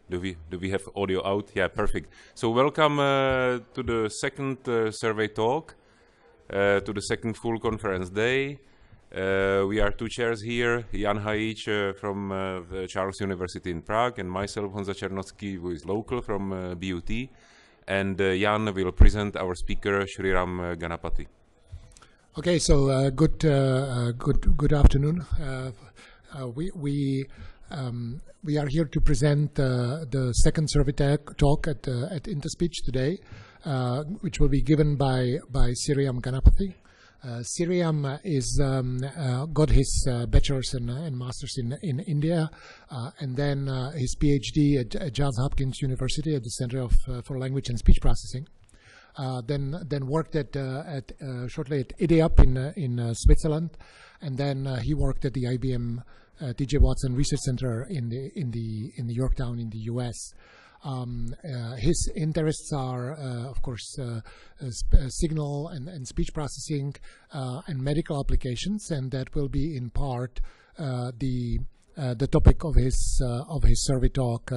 Do we have audio out? Yeah, perfect. So welcome to the second survey talk, to the second full conference day. We are two chairs here, Jan Hajic from the Charles University in Prague, and myself, Honza Černocký, who is local from BUT. And Jan will present our speaker, Sriram Ganapathy. Okay, so good afternoon. We are here to present the second survey talk at Interspeech today, which will be given by Sriram Ganapathy. Sriram is got his bachelor's and master's in India, and then his PhD at Johns Hopkins University at the Center for Language and Speech Processing. Then worked shortly at IDEAP in Switzerland, and then he worked at the IBM T.J. Watson Research Center in Yorktown in the U.S. His interests are, of course, signal and speech processing and medical applications, and that will be in part the topic of his survey talk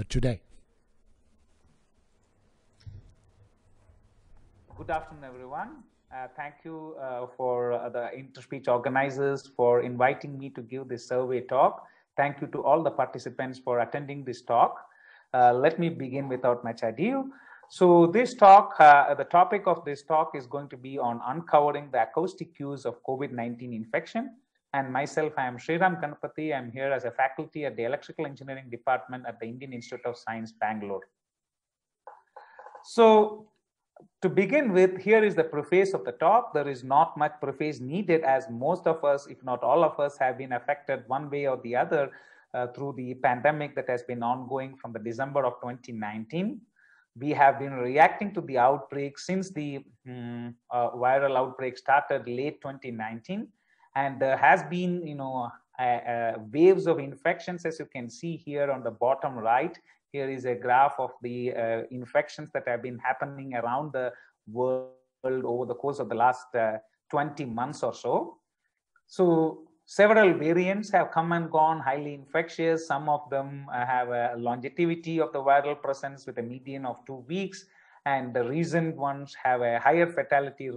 today. Good afternoon, everyone. Thank you for the Interspeech organizers for inviting me to give this survey talk. Thank you to all the participants for attending this talk. Let me begin without much ado. So this talk, the topic of this talk is going to be on uncovering the acoustic cues of COVID-19 infection. And myself, I am Sriram Ganapathy. I'm here as a faculty at the Electrical Engineering Department at the Indian Institute of Science, Bangalore. So to begin with, here is the preface of the talk. There is not much preface needed, as most of us, if not all of us, have been affected one way or the other through the pandemic that has been ongoing from the December of 2019. We have been reacting to the outbreak since the viral outbreak started late 2019, and there has been, waves of infections, as you can see here on the bottom right. Here is a graph of the infections that have been happening around the world over the course of the last 20 months or so. So several variants have come and gone, highly infectious. Some of them have a longevity of the viral presence with a median of 2 weeks. And the recent ones have a higher fatality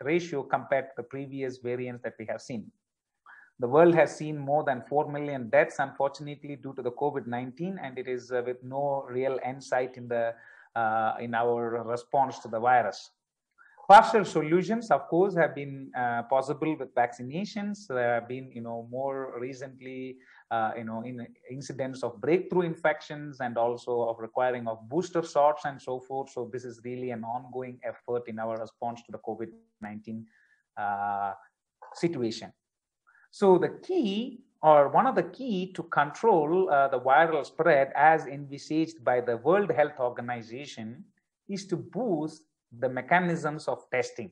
ratio compared to the previous variants that we have seen. The world has seen more than 4 million deaths, unfortunately, due to the COVID-19, and it is with no real end sight in our response to the virus. Partial solutions, of course, have been possible with vaccinations. There have been, more recently, incidents of breakthrough infections and also of requiring of booster shots and so forth. So this is really an ongoing effort in our response to the COVID-19 situation. So the key, or one of the key to control the viral spread as envisaged by the World Health Organization is to boost the mechanisms of testing.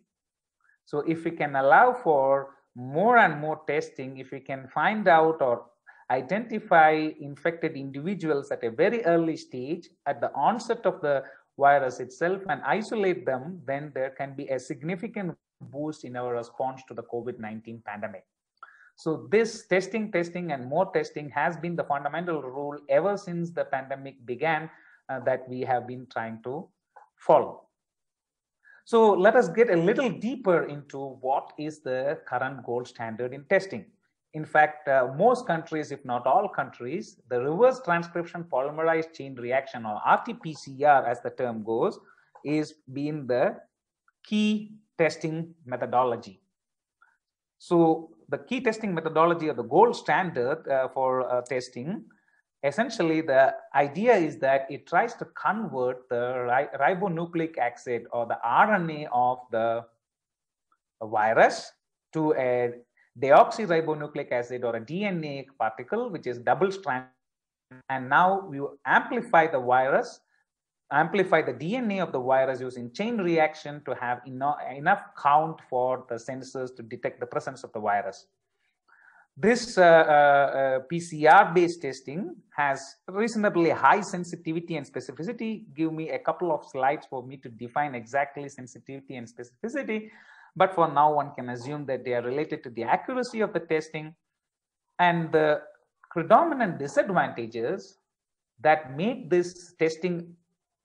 So if we can allow for more and more testing, if we can find out or identify infected individuals at a very early stage at the onset of the virus itself and isolate them, then there can be a significant boost in our response to the COVID-19 pandemic. So this testing and more testing has been the fundamental rule ever since the pandemic began that we have been trying to follow. So let us get a little deeper into what is the current gold standard in testing. In fact, most countries, if not all countries, the reverse transcription polymerase chain reaction, or RT-PCR as the term goes, is being the key testing methodology. So the key testing methodology, or the gold standard for testing, essentially the idea is that it tries to convert the ribonucleic acid or the RNA of the virus to a deoxyribonucleic acid or a DNA particle, which is double strand. And now we amplify the virus, amplify the DNA of the virus using chain reaction to have enough count for the sensors to detect the presence of the virus. This PCR-based testing has reasonably high sensitivity and specificity. Give me a couple of slides for me to define exactly sensitivity and specificity. But for now, one can assume that they are related to the accuracy of the testing. And the predominant disadvantages that make this testing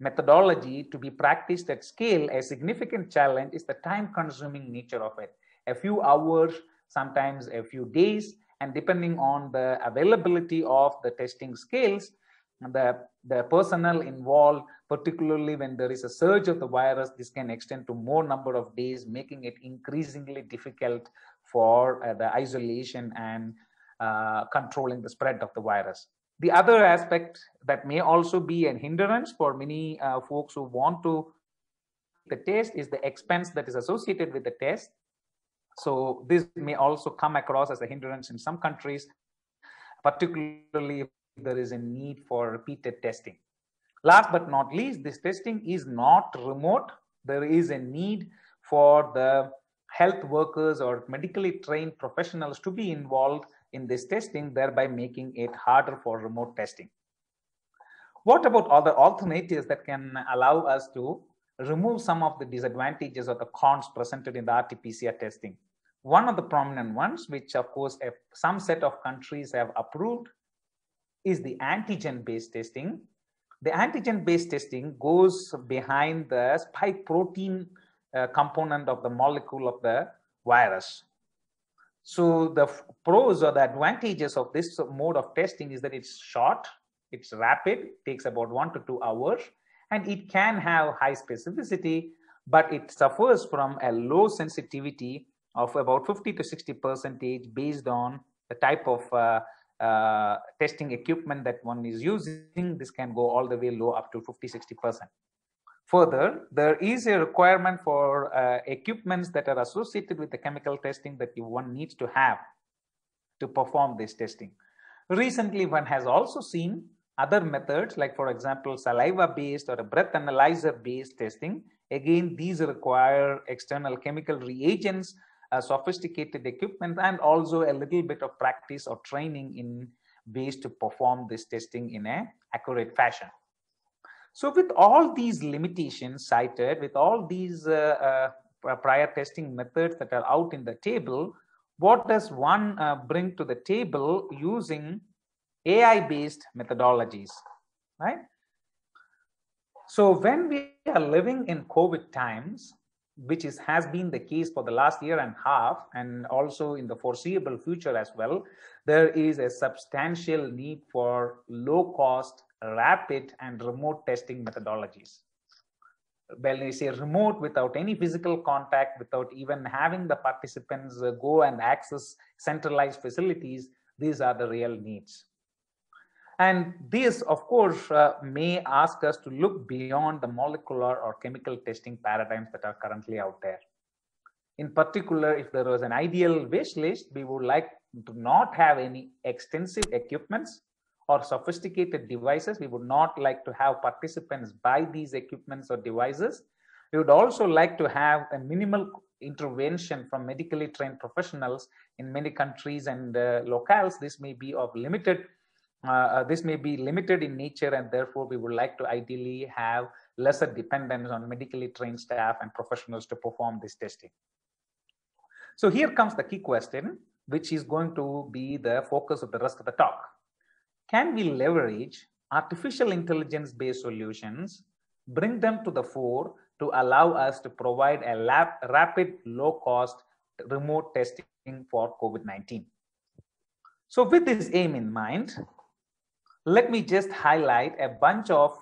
methodology to be practiced at scale a significant challenge is the time-consuming nature of it. A few hours, sometimes a few days, and depending on the availability of the testing scales, the personnel involved, particularly when there is a surge of the virus, this can extend to more number of days, making it increasingly difficult for the isolation and controlling the spread of the virus. The other aspect that may also be a hindrance for many folks who want to the test is the expense that is associated with the test. So this may also come across as a hindrance in some countries, particularly if there is a need for repeated testing. Last but not least, this testing is not remote. There is a need for the health workers or medically trained professionals to be involved in this testing, thereby making it harder for remote testing. What about other alternatives that can allow us to remove some of the disadvantages or the cons presented in the RT-PCR testing? One of the prominent ones, which of course some set of countries have approved, is the antigen-based testing. The antigen-based testing goes behind the spike protein component of the molecule of the virus. So the pros or the advantages of this mode of testing is that it's short, it's rapid, takes about 1 to 2 hours, and it can have high specificity, but it suffers from a low sensitivity of about 50 to 60% based on the type of testing equipment that one is using. This can go all the way low up to 50-60%. Further, there is a requirement for equipments that are associated with the chemical testing that one needs to have to perform this testing. Recently, one has also seen other methods, like for example, saliva-based or a breath analyzer-based testing. Again, these require external chemical reagents, sophisticated equipment, and also a little bit of practice or training in ways to perform this testing in an accurate fashion. So with all these limitations cited, with all these prior testing methods that are out in the table, what does one bring to the table using AI-based methodologies, right? So when we are living in COVID times, which has been the case for the last year and a half, and also in the foreseeable future as well, there is a substantial need for low-cost, rapid, and remote testing methodologies. When we say remote, without any physical contact, without even having the participants go and access centralized facilities, these are the real needs. And this, of course, may ask us to look beyond the molecular or chemical testing paradigms that are currently out there. In particular, if there was an ideal wish list, we would like to not have any extensive equipments or sophisticated devices. We would not like to have participants buy these equipments or devices. We would also like to have a minimal intervention from medically trained professionals. In many countries and locales, this may be of limited in nature, and therefore we would like to ideally have lesser dependence on medically trained staff and professionals to perform this testing. So here comes the key question, which is going to be the focus of the rest of the talk. Can we leverage artificial intelligence-based solutions, bring them to the fore to allow us to provide a rapid, low-cost remote testing for COVID-19? So with this aim in mind, let me just highlight a bunch of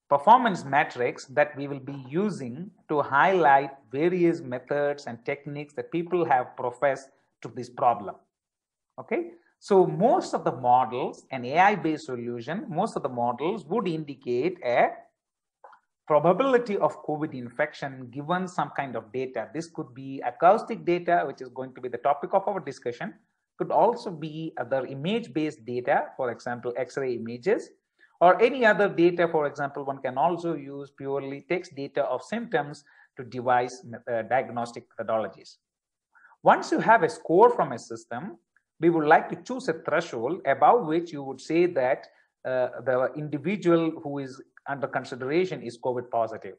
performance metrics that we will be using to highlight various methods and techniques that people have professed to this problem. Okay, so most of the models, an AI-based solution, most of the models would indicate a probability of COVID infection given some kind of data. This could be acoustic data, which is going to be the topic of our discussion. Could also be other image-based data, for example, X-ray images, or any other data. For example, one can also use purely text data of symptoms to devise diagnostic methodologies. Once you have a score from a system, we would like to choose a threshold above which you would say that the individual who is under consideration is COVID positive.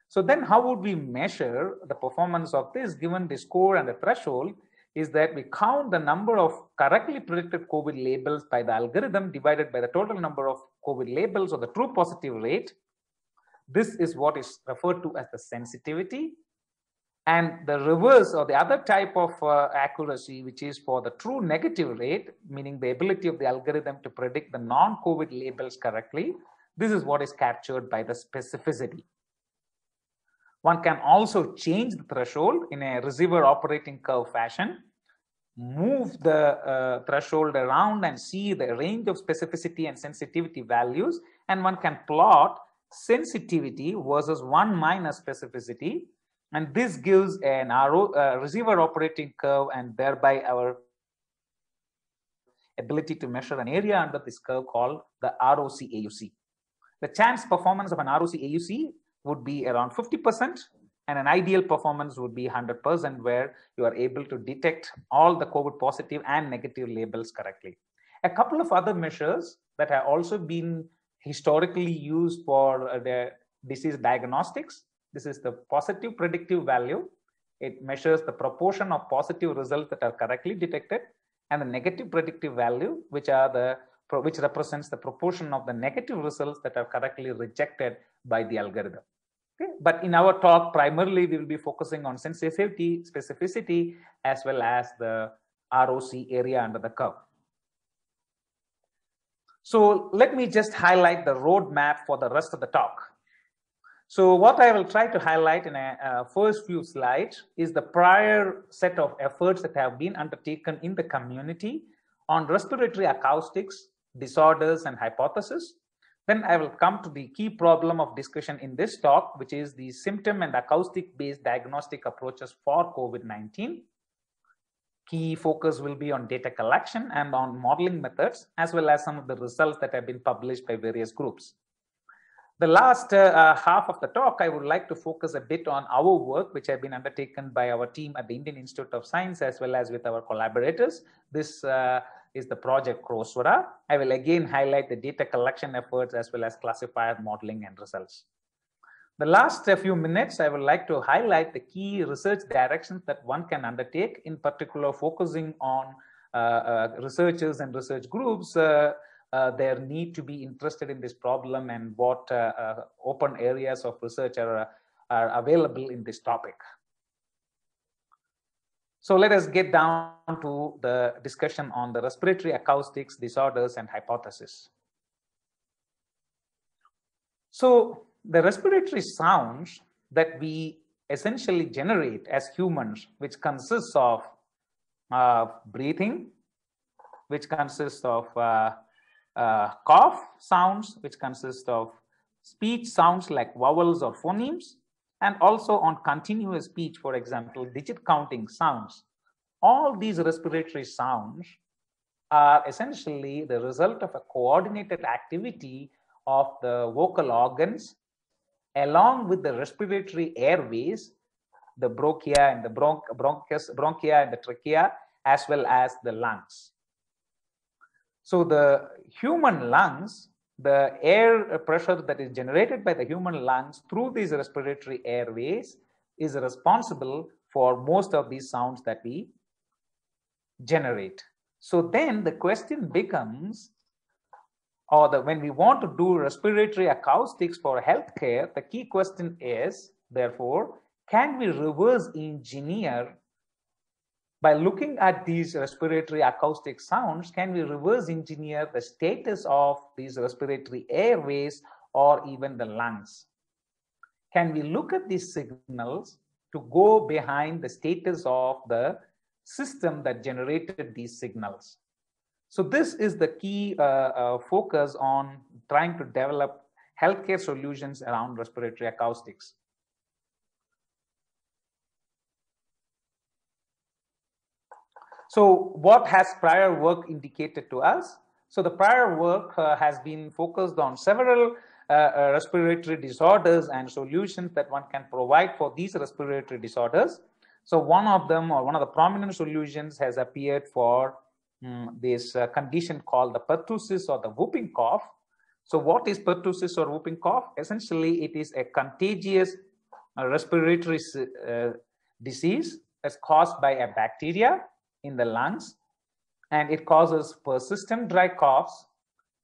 So then how would we measure the performance of this given the score and the threshold? is that we count the number of correctly predicted COVID labels by the algorithm divided by the total number of COVID labels, or the true positive rate. This is what is referred to as the sensitivity. And the reverse, or the other type of accuracy, which is for the true negative rate, meaning the ability of the algorithm to predict the non-COVID labels correctly, this is what is captured by the specificity. One can also change the threshold in a receiver operating curve fashion, move the threshold around and see the range of specificity and sensitivity values, and one can plot sensitivity versus 1 minus specificity, and this gives an receiver operating curve, and thereby our ability to measure an area under this curve called the ROC-AUC. The chance performance of an ROC-AUC would be around 50%, and an ideal performance would be 100%, where you are able to detect all the COVID positive and negative labels correctly. A couple of other measures that have also been historically used for the disease diagnostics. This is the positive predictive value. It measures the proportion of positive results that are correctly detected, and the negative predictive value, which represents the proportion of the negative results that are correctly rejected by the algorithm. Okay? But in our talk, primarily we will be focusing on sensitivity, specificity, as well as the ROC area under the curve. So let me just highlight the roadmap for the rest of the talk. So what I will try to highlight in a first few slides is the prior set of efforts that have been undertaken in the community on respiratory acoustics, disorders, and hypothesis. Then I will come to the key problem of discussion in this talk, which is the symptom and acoustic-based diagnostic approaches for COVID-19. Key focus will be on data collection and on modeling methods, as well as some of the results that have been published by various groups. The last half of the talk, I would like to focus a bit on our work, which have been undertaken by our team at the Indian Institute of Science, as well as with our collaborators. This is the project Crosswara. I will again highlight the data collection efforts, as well as classifier modeling and results. The last few minutes, I would like to highlight the key research directions that one can undertake, in particular focusing on researchers and research groups, their need to be interested in this problem, and what open areas of research are available in this topic. So let us get down to the discussion on the respiratory acoustics, disorders, and hypothesis. So the respiratory sounds that we essentially generate as humans, which consists of breathing, which consists of cough sounds, which consist of speech sounds like vowels or phonemes, and also on continuous speech, for example, digit counting sounds. All these respiratory sounds are essentially the result of a coordinated activity of the vocal organs, along with the respiratory airways, the bronchia and the bronchia and the trachea, as well as the lungs. So the human lungs, the air pressure that is generated by the human lungs through these respiratory airways is responsible for most of these sounds that we generate. So then the question becomes, when we want to do respiratory acoustics for healthcare, the key question is, therefore, can we reverse engineer, by looking at these respiratory acoustic sounds, can we reverse engineer the status of these respiratory airways or even the lungs? Can we look at these signals to go behind the status of the system that generated these signals? So this is the key focus on trying to develop healthcare solutions around respiratory acoustics. So what has prior work indicated to us? So the prior work has been focused on several respiratory disorders and solutions that one can provide for these respiratory disorders. So one of them, or one of the prominent solutions, has appeared for this condition called the pertussis or the whooping cough. So what is pertussis or whooping cough? Essentially, it is a contagious respiratory disease that's caused by a bacteria. in the lungs, and it causes persistent dry coughs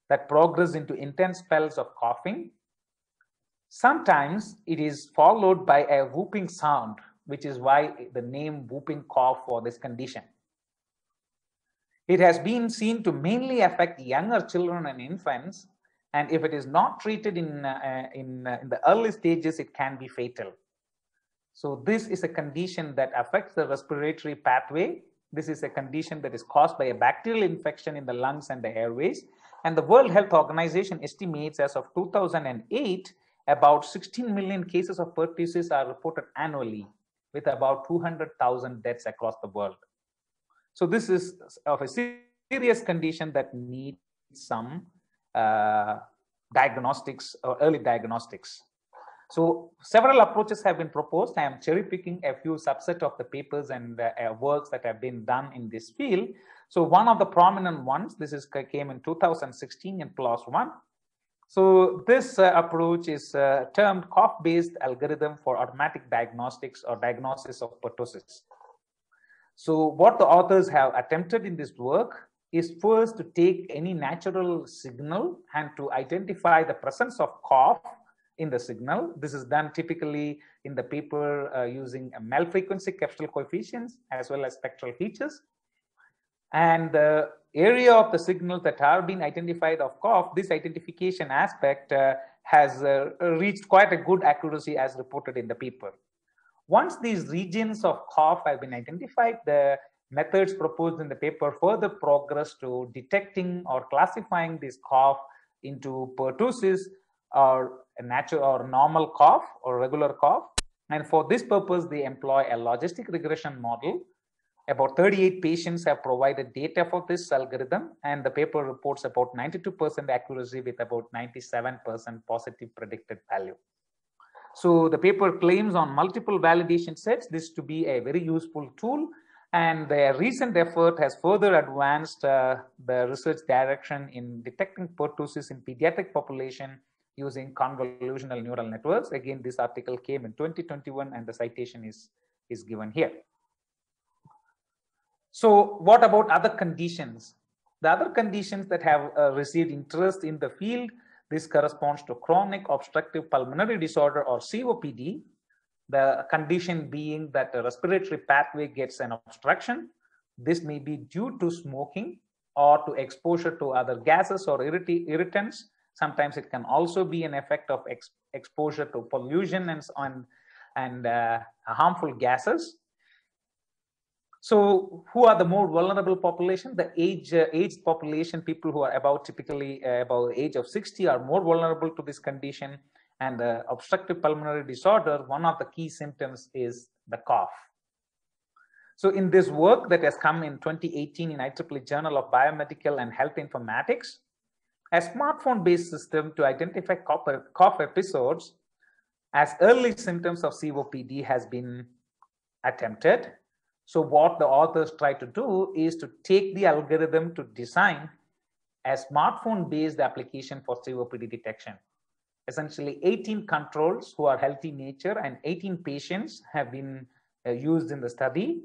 that progress into intense spells of coughing. Sometimes it is followed by a whooping sound, which is why the name whooping cough for this condition. It has been seen to mainly affect younger children and infants, and if it is not treated in the early stages, it can be fatal. So this is a condition that affects the respiratory pathway. This is a condition that is caused by a bacterial infection in the lungs and the airways. And the World Health Organization estimates as of 2008, about 16 million cases of pertussis are reported annually, with about 200,000 deaths across the world. So this is of a serious condition that needs some diagnostics or early diagnostics. So several approaches have been proposed. I am cherry picking a few subset of the papers and works that have been done in this field. So one of the prominent ones, came in 2016 in PLOS One. So this approach is termed cough-based algorithm for automatic diagnostics or diagnosis of pertussis. So what the authors have attempted in this work is first to take any natural signal and to identify the presence of cough in the signal. This is done typically in the paper using Mel frequency capsular coefficients as well as spectral features. And the area of the signals that are being identified of cough, this identification aspect has reached quite a good accuracy as reported in the paper. Once these regions of cough have been identified, the methods proposed in the paper further progress to detecting or classifying this cough into pertussis or a natural or normal cough or regular cough. And for this purpose, they employ a logistic regression model. About 38 patients have provided data for this algorithm, and the paper reports about 92% accuracy with about 97% positive predicted value. So the paper claims on multiple validation sets this to be a very useful tool, and their recent effort has further advanced the research direction in detecting pertussis in pediatric population using convolutional neural networks. Again, this article came in 2021 and the citation is given here. So what about other conditions? The other conditions that have received interest in the field, this corresponds to chronic obstructive pulmonary disorder or COPD, the condition being that the respiratory pathway gets an obstruction. This may be due to smoking or to exposure to other gases or irritants. Sometimes it can also be an effect of exposure to pollution and harmful gases. So who are the more vulnerable population? The aged population, people who are typically about the age of 60 are more vulnerable to this condition. And the obstructive pulmonary disorder, one of the key symptoms is the cough. So in this work that has come in 2018 in IEEE Journal of Biomedical and Health Informatics, a smartphone-based system to identify cough episodes as early symptoms of COPD has been attempted. So what the authors try to do is to take the algorithm to design a smartphone-based application for COPD detection. Essentially 18 controls who are healthy nature and 18 patients have been used in the study.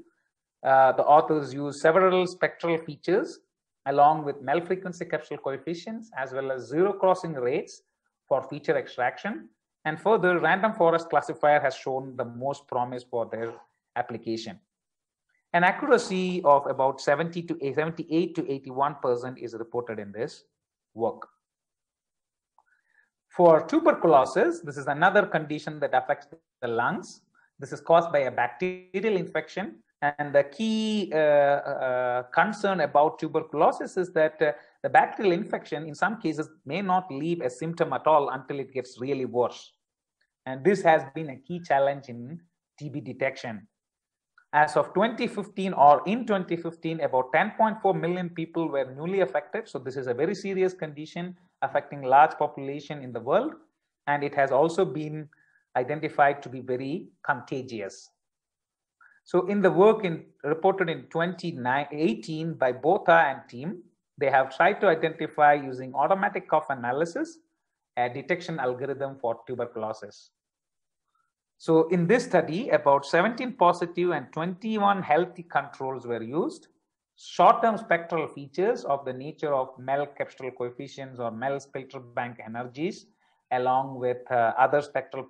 The authors use several spectral features along with Mel frequency capsular coefficients as well as zero crossing rates for feature extraction. And further, random forest classifier has shown the most promise for their application. An accuracy of about 78 to 81% is reported in this work. For tuberculosis, this is another condition that affects the lungs. This is caused by a bacterial infection. And the key concern about tuberculosis is that the bacterial infection in some cases may not leave a symptom at all until it gets really worse. And this has been a key challenge in TB detection. As of 2015 or in 2015, about 10.4 million people were newly affected. So this is a very serious condition affecting large population in the world. And it has also been identified to be very contagious. So in the work reported in 2018 by Botha and team, they have tried to identify using automatic cough analysis a detection algorithm for tuberculosis. So in this study, about 17 positive and 21 healthy controls were used. short-term spectral features of the nature of Mel Kapstral coefficients or Mel filter bank energies, along with other spectral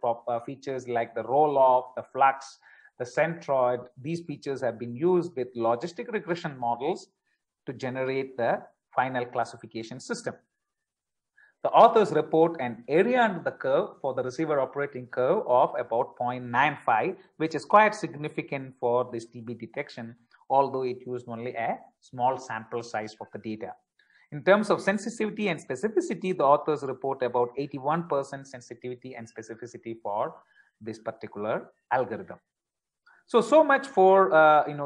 features like the roll-off, the flux, the centroid. These features have been used with logistic regression models to generate the final classification system. The authors report an area under the curve for the receiver operating curve of about 0.95, which is quite significant for this TB detection, although it used only a small sample size of the data. In terms of sensitivity and specificity, the authors report about 81% sensitivity and specificity for this particular algorithm. So much for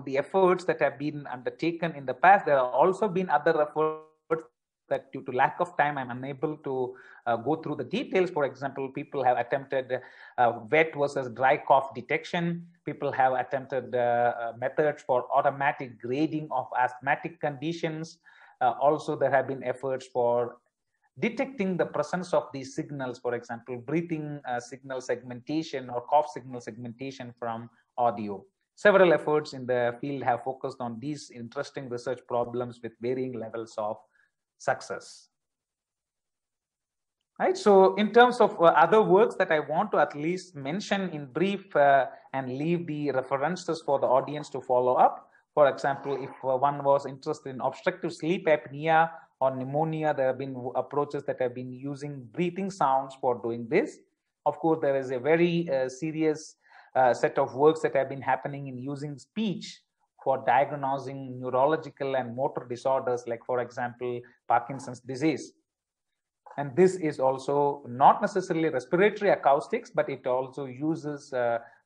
the efforts that have been undertaken in the past. There have also been other efforts that, due to lack of time, I'm unable to go through the details. For example, people have attempted wet versus dry cough detection. People have attempted methods for automatic grading of asthmatic conditions. Also, there have been efforts for detecting the presence of these signals, for example, breathing signal segmentation or cough signal segmentation from audio. Several efforts in the field have focused on these interesting research problems with varying levels of success. Right. So in terms of other works that I want to at least mention in brief and leave the references for the audience to follow up. For example, if one was interested in obstructive sleep apnea or pneumonia, there have been approaches that have been using breathing sounds for doing this. Of course, there is a very serious set of works that have been happening in using speech for diagnosing neurological and motor disorders, like, for example, Parkinson's disease. And this is also not necessarily respiratory acoustics, but it also uses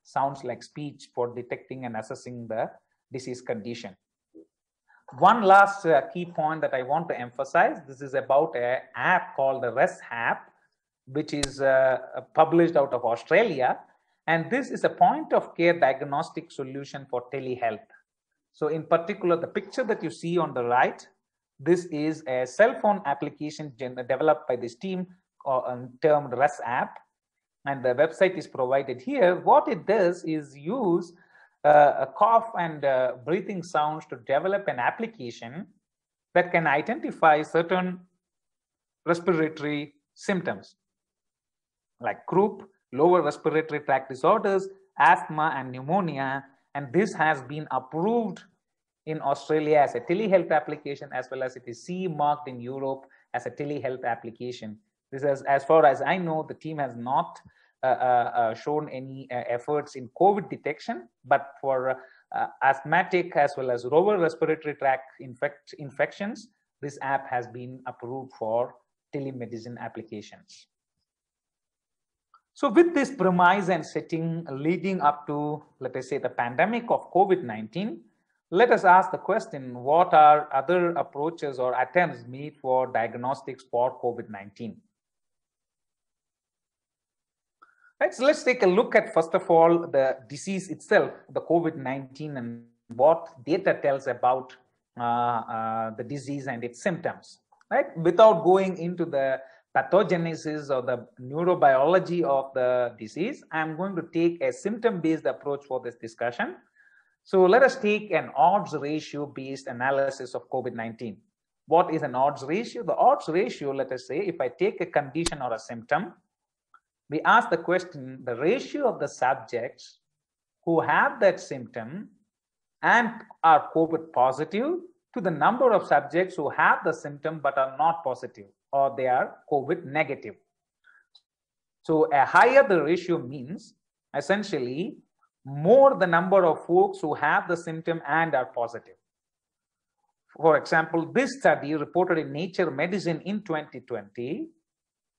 sounds like speech for detecting and assessing the disease condition. One last key point that I want to emphasize, this is about an app called the RES app, which is published out of Australia. And this is a point of care diagnostic solution for telehealth. So in particular, the picture that you see on the right, this is a cell phone application developed by this team termed RES app. And the website is provided here. What it does is use a cough and breathing sounds to develop an application that can identify certain respiratory symptoms like croup, lower respiratory tract disorders, asthma, and pneumonia. And this has been approved in Australia as a telehealth application, as well as it is CE marked in Europe as a telehealth application. This is, as far as I know, the team has not shown any efforts in COVID detection, but for asthmatic as well as lower respiratory tract infections, this app has been approved for telemedicine applications. So with this premise and setting leading up to, let us say, the pandemic of COVID-19, let us ask the question, what are other approaches or attempts made for diagnostics for COVID-19? Right, so let's take a look at, first of all, the disease itself, the COVID-19, and what data tells about the disease and its symptoms. Right, without going into the pathogenesis or the neurobiology of the disease, I'm going to take a symptom-based approach for this discussion. So let us take an odds ratio based analysis of COVID-19. What is an odds ratio? The odds ratio, let us say, if I take a condition or a symptom, we ask the question, the ratio of the subjects who have that symptom and are COVID positive to the number of subjects who have the symptom but are not positive, or they are COVID negative. So a higher the ratio means essentially more the number of folks who have the symptom and are positive. For example, this study reported in Nature Medicine in 2020,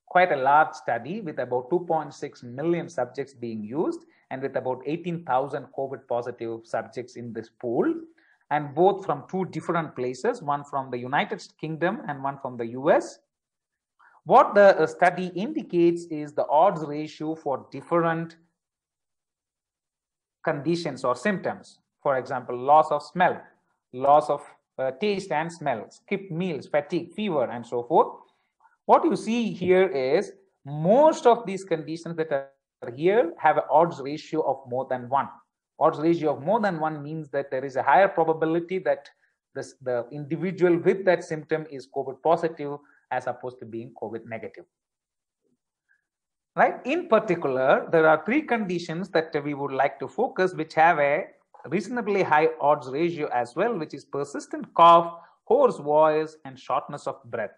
quite a large study with about 2.6 million subjects being used and with about 18,000 COVID positive subjects in this pool, and both from two different places, one from the United Kingdom and one from the US. What the study indicates is the odds ratio for different conditions or symptoms. For example, loss of smell, loss of taste and smell, skipped meals, fatigue, fever, and so forth. What you see here is most of these conditions that are here have an odds ratio of more than 1. Odds ratio of more than 1 means that there is a higher probability that the individual with that symptom is COVID positive as opposed to being COVID negative. Right? In particular, there are three conditions that we would like to focus, which have a reasonably high odds ratio as well, which is persistent cough, hoarse voice, and shortness of breath.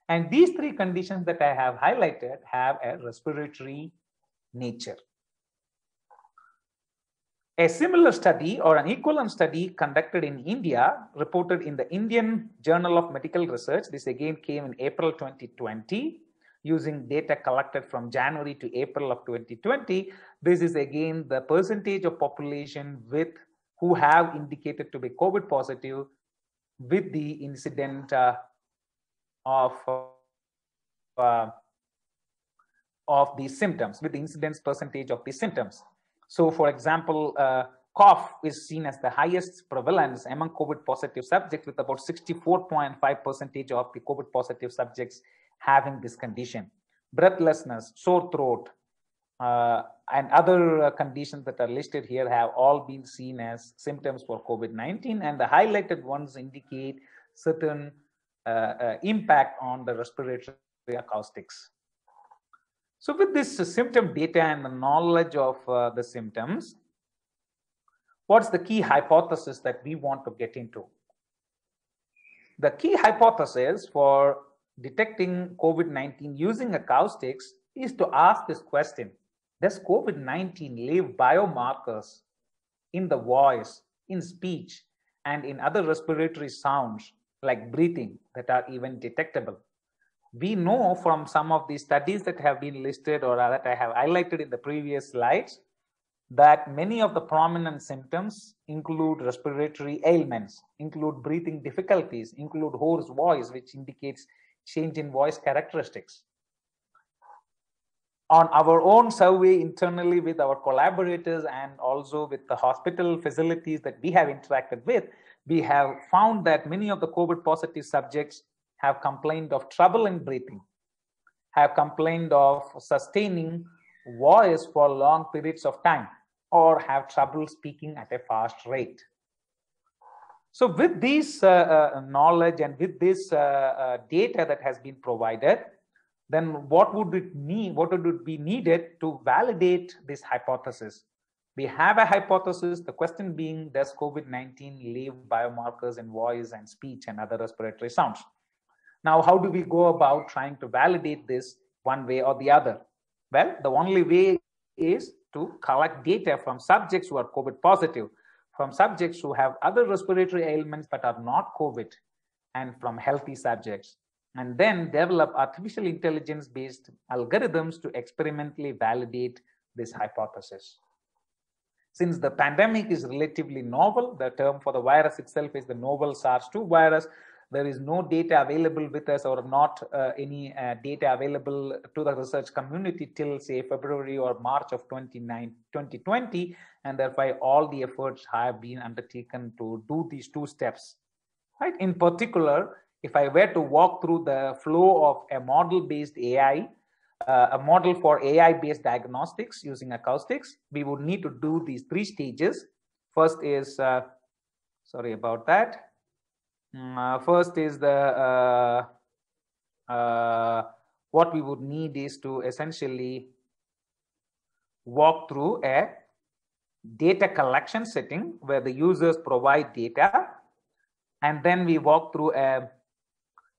And these three conditions that I have highlighted have a respiratory nature. A similar study or an equivalent study conducted in India, reported in the Indian Journal of Medical Research. This again came in April 2020, using data collected from January to April of 2020. This is again the percentage of population who have indicated to be COVID positive with the incident of these symptoms, with the incidence percentage of these symptoms. So, for example, cough is seen as the highest prevalence among COVID positive subjects, with about 64.5% of the COVID positive subjects having this condition. Breathlessness, sore throat, and other conditions that are listed here have all been seen as symptoms for COVID-19, and the highlighted ones indicate certain impact on the respiratory acoustics. So with this symptom data and the knowledge of the symptoms, what's the key hypothesis that we want to get into? The key hypothesis for detecting COVID-19 using acoustics is to ask this question: does COVID-19 leave biomarkers in the voice, in speech, and in other respiratory sounds like breathing that are even detectable? We know from some of the studies that have been listed or that I have highlighted in the previous slides that many of the prominent symptoms include respiratory ailments, include breathing difficulties, include hoarse voice, which indicates change in voice characteristics. On our own survey internally with our collaborators and also with the hospital facilities that we have interacted with, we have found that many of the COVID positive subjects have complained of trouble in breathing, have complained of sustaining voice for long periods of time, or have trouble speaking at a fast rate. So with this knowledge and with this data that has been provided, then what would be needed to validate this hypothesis? We have a hypothesis, the question being, does COVID-19 leave biomarkers in voice and speech and other respiratory sounds? Now, how do we go about trying to validate this one way or the other? Well, the only way is to collect data from subjects who are COVID positive, from subjects who have other respiratory ailments but are not COVID, and from healthy subjects, and then develop artificial intelligence-based algorithms to experimentally validate this hypothesis. Since the pandemic is relatively novel, the term for the virus itself is the novel SARS-2 virus, there is no data available with us, or not any data available to the research community till, say, February or March of 2020, and therefore all the efforts have been undertaken to do these two steps. Right? In particular, if I were to walk through the flow of a model-based AI, a model for AI-based diagnostics using acoustics, we would need to do these three stages. First is, sorry about that. First is the what we would need is to essentially walk through a data collection setting where the users provide data, and then we walk through a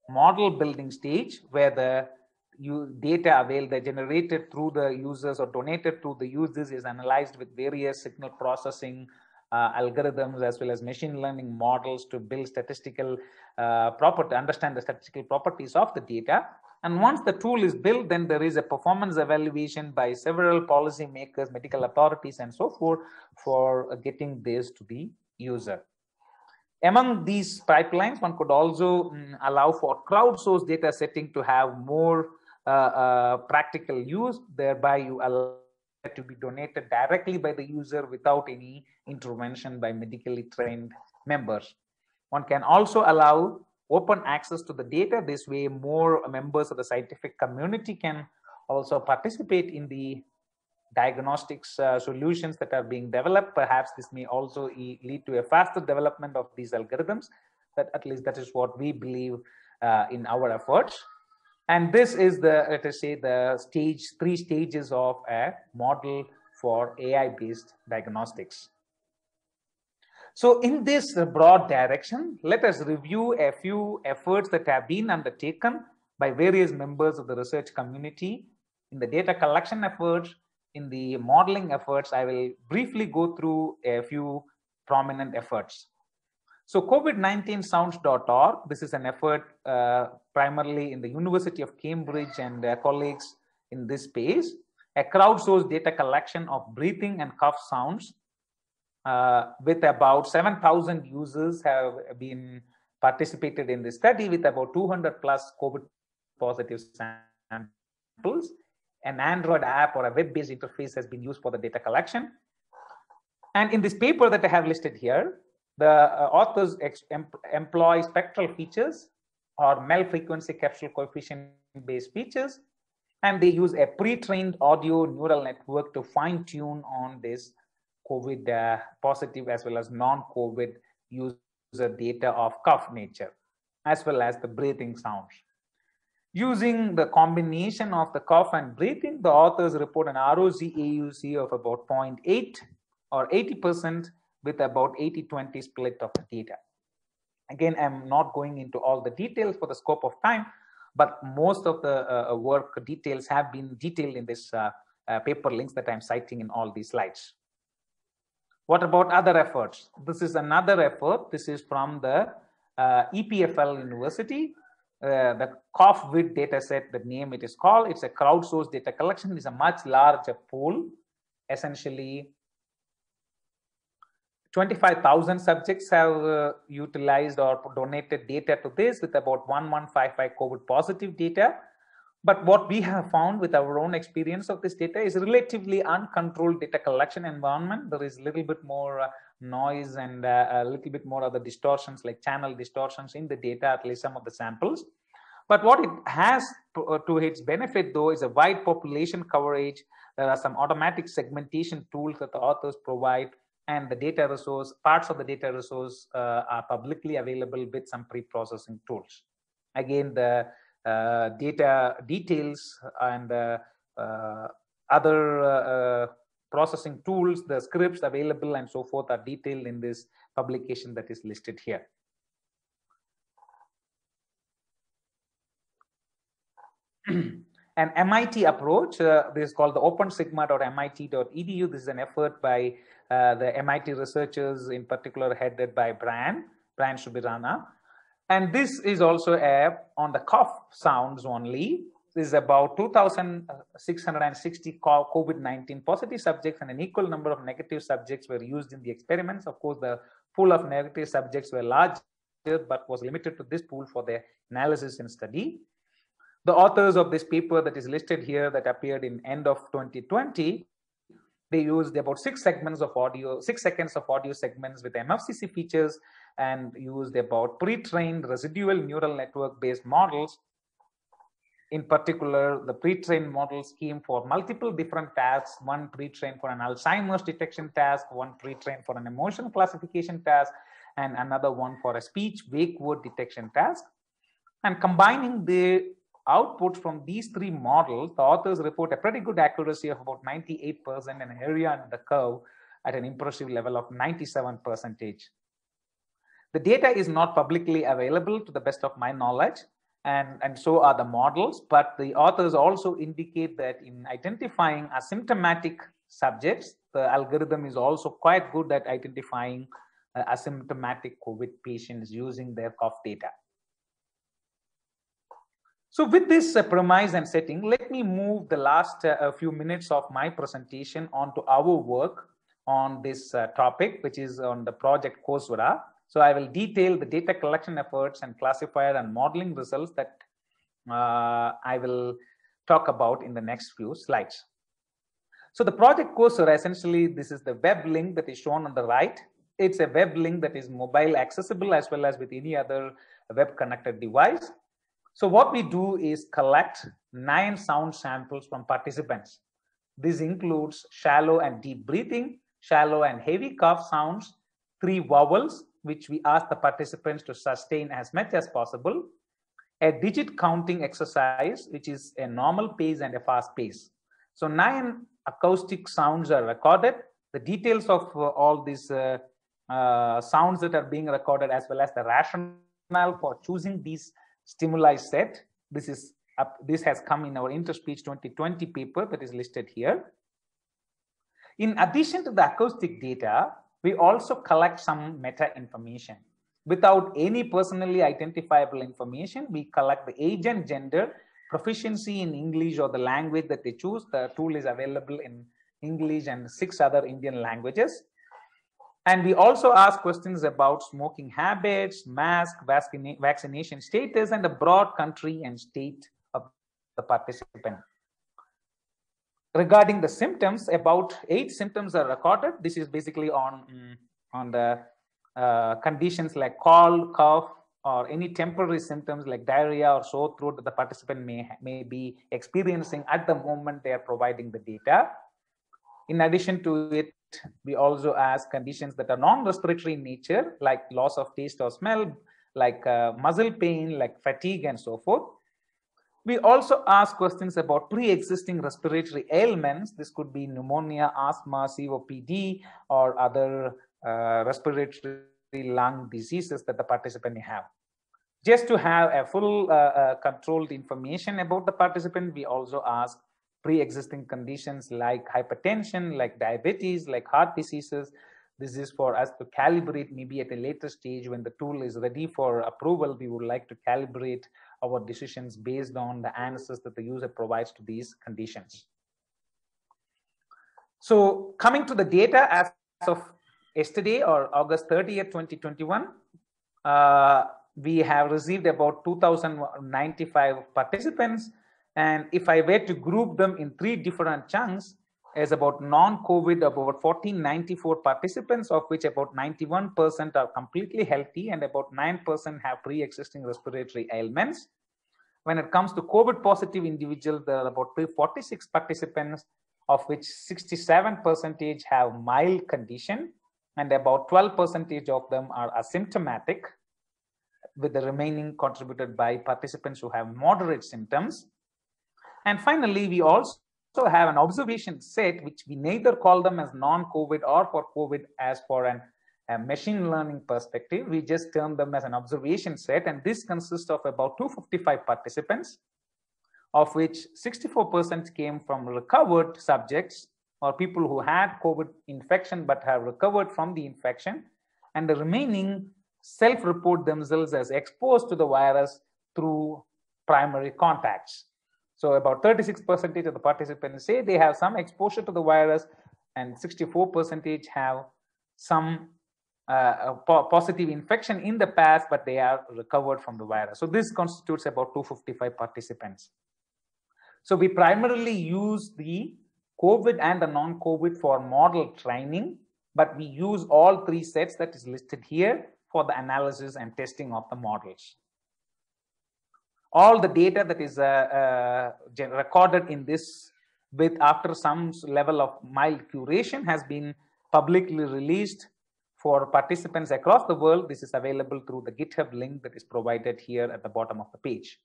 model building stage where the data generated through the users or donated to the users is analyzed with various signal processing algorithms as well as machine learning models to build statistical understand the statistical properties of the data. And once the tool is built, then there is a performance evaluation by several policymakers, medical authorities, and so forth for getting this to the user. Among these pipelines, one could also allow for crowdsourced data setting to have more practical use, thereby you allow it to be donated directly by the user without any intervention by medically trained members. One can also allow open access to the data. This way, more members of the scientific community can also participate in the diagnostics solutions that are being developed. Perhaps this may also lead to a faster development of these algorithms. That at least that is what we believe in our efforts. And this is the, let us say, the three stages of a model for AI-based diagnostics. So in this broad direction, let us review a few efforts that have been undertaken by various members of the research community in the data collection efforts, in the modeling efforts. I will briefly go through a few prominent efforts. So COVID-19 sounds.org, this is an effort primarily in the University of Cambridge and their colleagues in this space, a crowdsourced data collection of breathing and cough sounds with about 7,000 users have been participated in this study with about 200 plus COVID positive samples. An Android app or a web-based interface has been used for the data collection. And in this paper that I have listed here, the authors employ spectral features or MEL frequency capsule coefficient based features, and they use a pre-trained audio neural network to fine-tune on this COVID positive as well as non-COVID user data of cough nature, as well as the breathing sounds. Using the combination of the cough and breathing, the authors report an ROC-AUC of about 0.8 or 80% with about 80-20 split of the data. Again, I'm not going into all the details for the scope of time, but most of the work details have been detailed in this paper links that I'm citing in all these slides. What about other efforts? This is another effort. This is from the EPFL University. The CoughVid dataset, the name it is called, it's a crowdsourced data collection. It's a much larger pool. Essentially, 25,000 subjects have utilized or donated data to this with about 1155 COVID positive data. But what we have found with our own experience of this data is relatively uncontrolled data collection environment. There is a little bit more noise and a little bit more other distortions like channel distortions in the data, at least some of the samples. But what it has to its benefit though is a wide population coverage. There are some automatic segmentation tools that the authors provide, and the data resource, parts of the data resource are publicly available with some pre-processing tools. Again, the data details and other processing tools, the scripts available and so forth are detailed in this publication that is listed here. An MIT approach, this is called the opensigma.mit.edu. This is an effort by the MIT researchers, in particular headed by Brian Subirana. And this is also on the cough sounds only. This is about 2,660 COVID-19 positive subjects, and an equal number of negative subjects were used in the experiments. Of course, the pool of negative subjects were larger, but was limited to this pool for the analysis and study. The authors of this paper that is listed here that appeared in end of 2020, they used about 6 seconds of audio segments with MFCC features and used about pre-trained residual neural network based models. In particular, the pre-trained models came for multiple different tasks, one pre-trained for an Alzheimer's detection task, one pre-trained for an emotion classification task, and another one for a speech wake word detection task. And combining the outputs from these 3 models, the authors report a pretty good accuracy of about 98% and an area under the curve at an impressive level of 97%. The data is not publicly available to the best of my knowledge, and so are the models, but the authors also indicate that in identifying asymptomatic subjects, the algorithm is also quite good at identifying asymptomatic COVID patients using their cough data. So with this premise and setting, let me move the last few minutes of my presentation onto our work on this topic, which is on the project Coursera. So I will detail the data collection efforts and classifier and modeling results that I will talk about in the next few slides. So the project Coursera, essentially, this is the web link that is shown on the right. It's a web link that is mobile accessible as well as with any other web connected device. So what we do is collect 9 sound samples from participants. This includes shallow and deep breathing, shallow and heavy cough sounds, 3 vowels, which we ask the participants to sustain as much as possible, a digit counting exercise, which is a normal pace and a fast pace. So 9 acoustic sounds are recorded. The details of all these sounds that are being recorded, as well as the rationale for choosing these stimuli set, this has come in our Interspeech 2020 paper that is listed here. In addition to the acoustic data, we also collect some meta information. Without any personally identifiable information, we collect the age and gender, proficiency in English or the language that they choose. The tool is available in English and 6 other Indian languages. And we also ask questions about smoking habits, mask, vaccination status, and the broad country and state of the participant. Regarding the symptoms, about 8 symptoms are recorded. This is basically on the conditions like cold, cough, or any temporary symptoms like diarrhea or sore throat that the participant may be experiencing at the moment they are providing the data. In addition to it, we also ask conditions that are non-respiratory in nature, like loss of taste or smell, like muscle pain, like fatigue, and so forth. We also ask questions about pre-existing respiratory ailments. This could be pneumonia, asthma, COPD, or other respiratory lung diseases that the participant may have. Just to have a full controlled information about the participant, we also ask pre-existing conditions like hypertension, like diabetes, like heart diseases. This is for us to calibrate maybe at a later stage when the tool is ready for approval. We would like to calibrate our decisions based on the answers that the user provides to these conditions. So coming to the data as of yesterday, or August 30th, 2021, we have received about 2,095 participants. And if I were to group them in 3 different chunks, is about non-COVID, about 1,494 participants, of which about 91% are completely healthy and about 9% have pre-existing respiratory ailments. When it comes to COVID positive individuals, there are about 46 participants, of which 67% have mild condition and about 12% of them are asymptomatic, with the remaining contributed by participants who have moderate symptoms. And finally, we also have an observation set, which we neither call them as non-COVID or for COVID as for a machine learning perspective. We just term them as an observation set. And this consists of about 255 participants, of which 64% came from recovered subjects or people who had COVID infection but have recovered from the infection. And the remaining self-report themselves as exposed to the virus through primary contacts. So about 36% of the participants say they have some exposure to the virus, and 64% have some positive infection in the past, but they are recovered from the virus. So this constitutes about 255 participants. So we primarily use the COVID and the non-COVID for model training, but we use all 3 sets that is listed here for the analysis and testing of the models. All the data that is recorded in this with after some level of mild curation has been publicly released for participants across the world. This is available through the GitHub link that is provided here at the bottom of the page.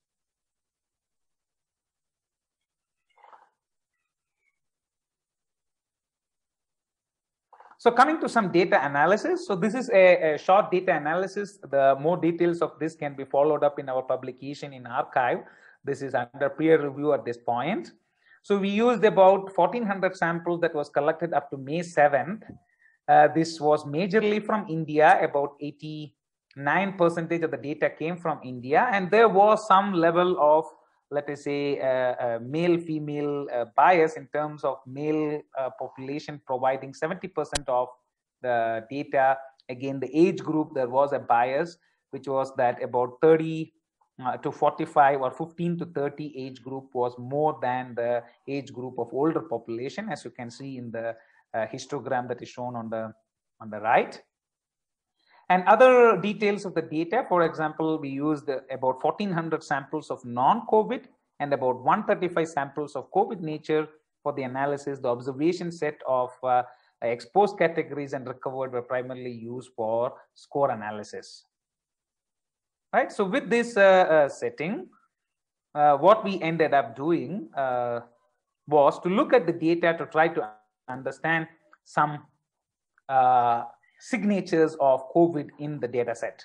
So coming to some data analysis. So this is a short data analysis. The more details of this can be followed up in our publication in archive. This is under peer review at this point. So we used about 1,400 samples that was collected up to May 7th. This was majorly from India. About 89% of the data came from India. And there was some level of, let us say, male-female bias in terms of male population providing 70% of the data. Again, the age group, there was a bias, which was that about 30 to 45 or 15 to 30 age group was more than the age group of older population, as you can see in the histogram that is shown on the right. And other details of the data, for example, we used about 1,400 samples of non-COVID and about 135 samples of COVID nature for the analysis. The observation set of exposed categories and recovered were primarily used for score analysis. Right. So with this setting, what we ended up doing was to look at the data to try to understand some signatures of COVID in the data set.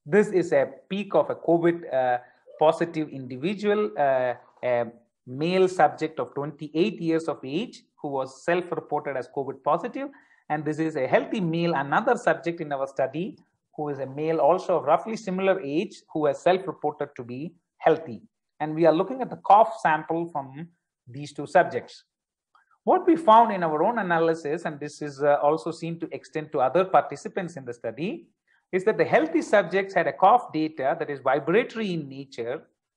This is a peak of a COVID positive individual, a male subject of 28 years of age who was self-reported as COVID positive. And this is a healthy male, another subject in our study who is a male also of roughly similar age who has self-reported to be healthy. And we are looking at the cough sample from these two subjects. What we found in our own analysis, and this is also seen to extend to other participants in the study, is that the healthy subjects had a cough data that is vibratory in nature,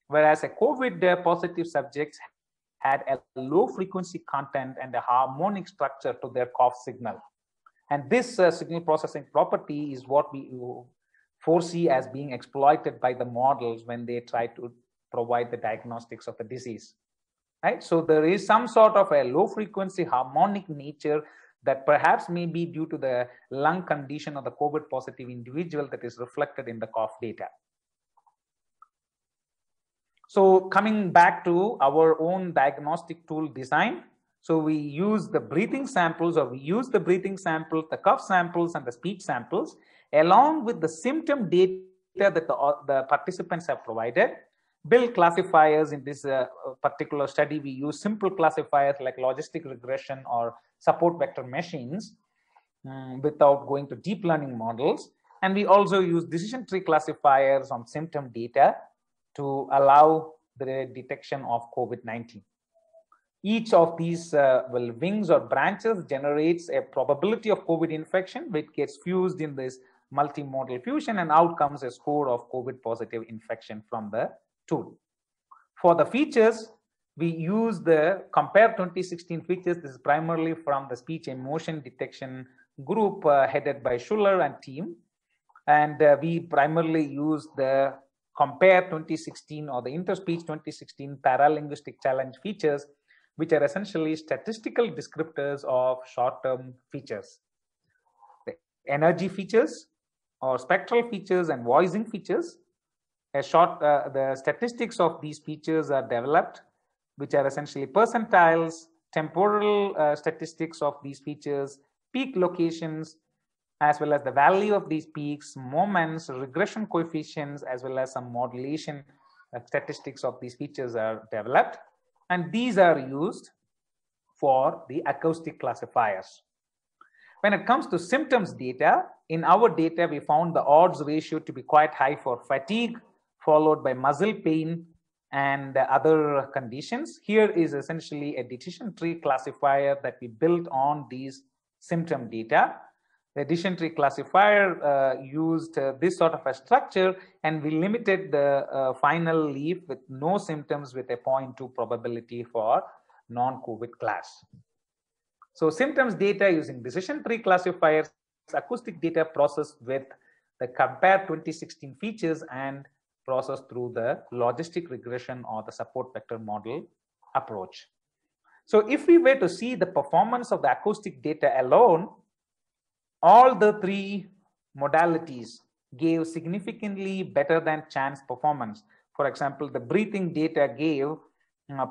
whereas a COVID positive subjects had a low frequency content and a harmonic structure to their cough signal. And this signal processing property is what we foresee as being exploited by the models when they try to provide the diagnostics of the disease. Right? So there is some sort of a low frequency harmonic nature that perhaps may be due to the lung condition of the COVID positive individual that is reflected in the cough data. So coming back to our own diagnostic tool design, so we use the breathing samples, or we use the breathing samples, the cough samples, and the speech samples, along with the symptom data that the participants have provided. Build classifiers. In this particular study, we use simple classifiers like logistic regression or support vector machines without going to deep learning models. And we also use decision tree classifiers on symptom data to allow the detection of COVID-19. Each of these wings or branches generates a probability of COVID infection, which gets fused in this multimodal fusion, and out comes a score of COVID positive infection from the tool. For the features, we use the compare 2016 features. This is primarily from the speech emotion detection group headed by Schuller and team. And we primarily use the compare 2016 or the interspeech 2016 paralinguistic challenge features, which are essentially statistical descriptors of short-term features. The energy features or spectral features and voicing features. The statistics of these features are developed, which are essentially percentiles, temporal statistics of these features, peak locations, as well as the value of these peaks, moments, regression coefficients, as well as some modulation statistics of these features are developed. And these are used for the acoustic classifiers. When it comes to symptoms data, in our data, we found the odds ratio to be quite high for fatigue, followed by muscle pain and other conditions. Here is essentially a decision tree classifier that we built on these symptom data. The decision tree classifier used this sort of a structure, and we limited the final leaf with no symptoms with a 0.2 probability for non-COVID class. So symptoms data using decision tree classifiers, acoustic data processed with the compare 2016 features and processed through the logistic regression or the support vector model approach. So if we were to see the performance of the acoustic data alone, all the three modalities gave significantly better than chance performance. For example, the breathing data gave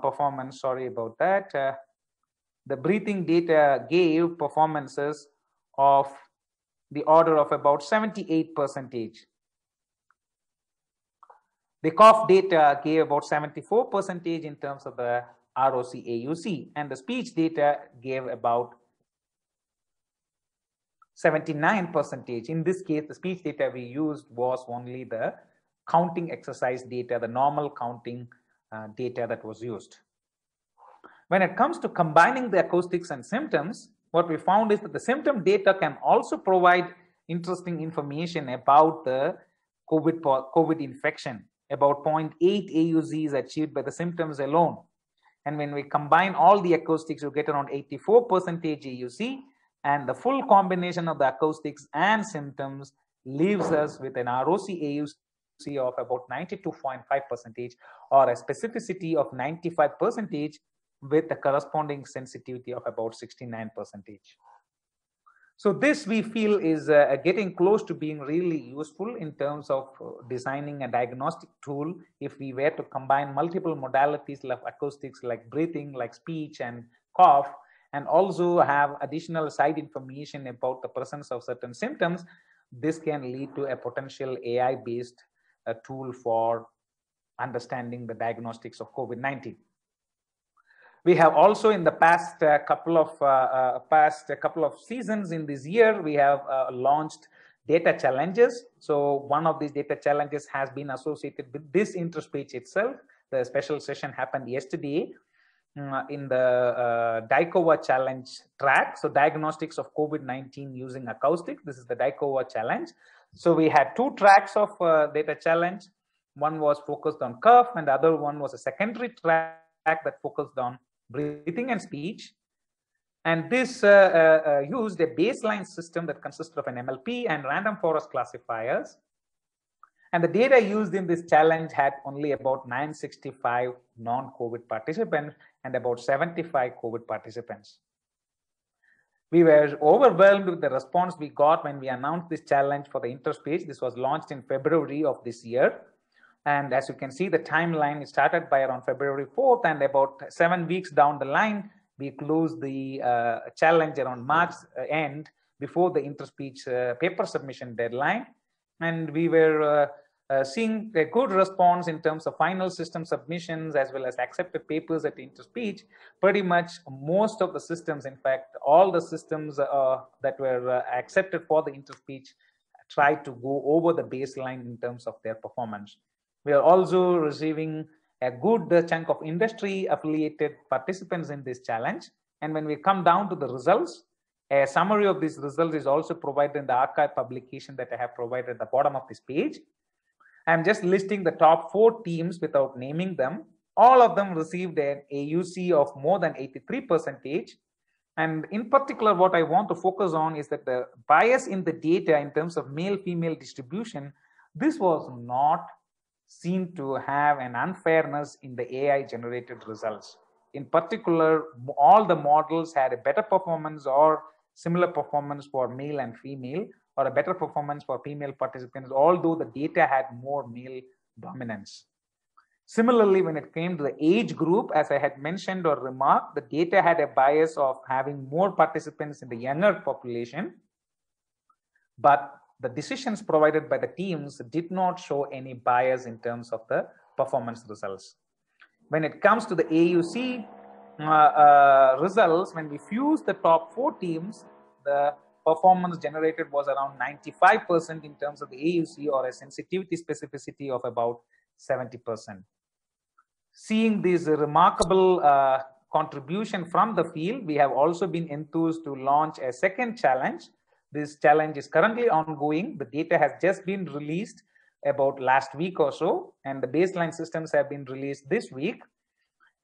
performance, sorry about that. The breathing data gave performances of the order of about 78%. The cough data gave about 74% in terms of the ROC AUC, and the speech data gave about 79%. In this case, the speech data we used was only the counting exercise data, the normal counting data that was used. When it comes to combining the acoustics and symptoms, what we found is that the symptom data can also provide interesting information about the COVID infection. About 0.8 AUC is achieved by the symptoms alone. And when we combine all the acoustics, you get around 84% AUC, and the full combination of the acoustics and symptoms leaves us with an ROC AUC of about 92.5% or a specificity of 95%, with a corresponding sensitivity of about 69%. So this we feel is getting close to being really useful in terms of designing a diagnostic tool if we were to combine multiple modalities like acoustics, like breathing, like speech and cough, and also have additional side information about the presence of certain symptoms. This can lead to a potential AI-based tool for understanding the diagnostics of COVID-19. We have also in the past couple of seasons in this year, we have launched data challenges. So one of these data challenges has been associated with this interspeech itself. The special session happened yesterday in the DICOVA challenge track. So diagnostics of COVID-19 using acoustics. This is the DICOVA challenge. So we had two tracks of data challenge. One was focused on cough and the other one was a secondary track that focused on breathing and speech. And this used a baseline system that consisted of an MLP and random forest classifiers. And the data used in this challenge had only about 965 non-COVID participants and about 75 COVID participants. We were overwhelmed with the response we got when we announced this challenge for the interspeech. This was launched in February of this year. And as you can see, the timeline, it started by around February 4th, and about 7 weeks down the line, we closed the challenge around March end before the interspeech paper submission deadline. And we were seeing a good response in terms of final system submissions as well as accepted papers at interspeech. Pretty much most of the systems, in fact, all the systems that were accepted for the interspeech tried to go over the baseline in terms of their performance. We are also receiving a good chunk of industry affiliated participants in this challenge. And when we come down to the results, a summary of these results is also provided in the archive publication that I have provided at the bottom of this page. I'm just listing the top 4 teams without naming them. All of them received an AUC of more than 83%. And in particular, what I want to focus on is that the bias in the data in terms of male-female distribution, this was not seen to have an unfairness in the AI generated results. In particular, all the models had a better performance or similar performance for male and female, or a better performance for female participants, although the data had more male dominance. Similarly, when it came to the age group, as I had mentioned or remarked, the data had a bias of having more participants in the younger population, but the decisions provided by the teams did not show any bias in terms of the performance results. When it comes to the AUC results, when we fuse the top 4 teams, the performance generated was around 95% in terms of the AUC, or a sensitivity specificity of about 70%. Seeing this remarkable contribution from the field, we have also been enthused to launch a second challenge. This challenge is currently ongoing. The data has just been released about last week or so, and the baseline systems have been released this week.